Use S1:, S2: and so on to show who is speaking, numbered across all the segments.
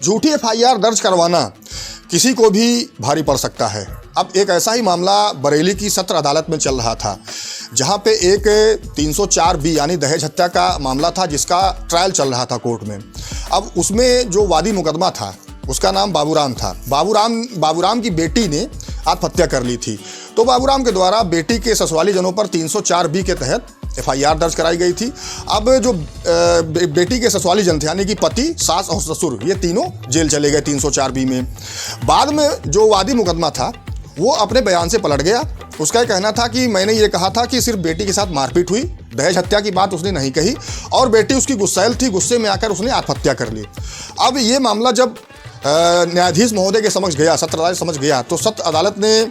S1: झूठी एफआईआर दर्ज करवाना किसी को भी भारी पड़ सकता है। अब एक ऐसा ही मामला बरेली की सत्र अदालत में चल रहा था, जहां पे एक 304B यानी दहेज हत्या का मामला था, जिसका ट्रायल चल रहा था कोर्ट में। अब उसमें जो वादी मुकदमा था उसका नाम बाबूराम था। बाबूराम की बेटी ने आत्महत्या कर ली थी, तो बाबूराम के द्वारा बेटी के ससुराली जनों पर 304B के तहत एफआईआर दर्ज कराई गई थी। अब जो बेटी के ससुराली जन थे यानी कि पति, सास और ससुर, ये तीनों जेल चले गए 304B में। बाद में जो वादी मुकदमा था वो अपने बयान से पलट गया। उसका कहना था कि मैंने ये कहा था कि सिर्फ बेटी के साथ मारपीट हुई, दहेज हत्या की बात उसने नहीं कही, और बेटी उसकी गुस्सैल थी, गुस्से में आकर उसने आत्महत्या कर ली। अब ये मामला जब न्यायाधीश महोदय के समक्ष गया, सत्र अदालत समझ गया, तो सत्र अदालत ने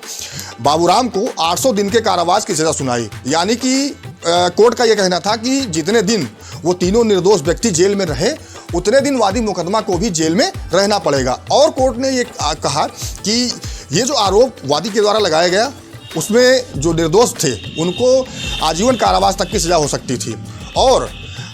S1: बाबूराम को 800 दिन के कारावास की सजा सुनाई। यानी कि कोर्ट का यह कहना था कि जितने दिन वो तीनों निर्दोष व्यक्ति जेल में रहे, उतने दिन वादी मुकदमा को भी जेल में रहना पड़ेगा। और कोर्ट ने ये कहा कि ये जो आरोप वादी के द्वारा लगाया गया, उसमें जो निर्दोष थे उनको आजीवन कारावास तक की सजा हो सकती थी। और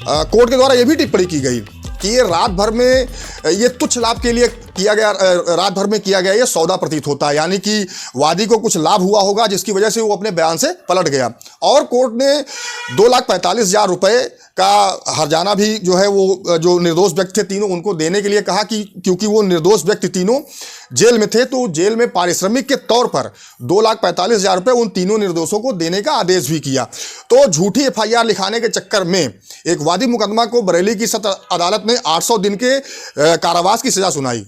S1: कोर्ट के द्वारा ये भी टिप्पणी की गई कि ये रात भर में ये तुच्छ लाभ के लिए किया गया, रात भर में किया गया ये सौदा प्रतीत होता है, यानी कि वादी को कुछ लाभ हुआ होगा जिसकी वजह से वो अपने बयान से पलट गया। और कोर्ट ने 2,45,000 रुपये का हर्जाना भी जो है वो जो निर्दोष व्यक्ति थे तीनों, उनको देने के लिए कहा कि क्योंकि वो निर्दोष व्यक्ति तीनों जेल में थे, तो जेल में पारिश्रमिक के तौर पर 2,45,000 रुपये उन तीनों निर्दोषों को देने का आदेश भी किया। तो झूठी एफआईआर लिखाने के चक्कर में एक वादी मुकदमा को बरेली की सत्र अदालत ने 800 दिन के कारावास की सजा सुनाई।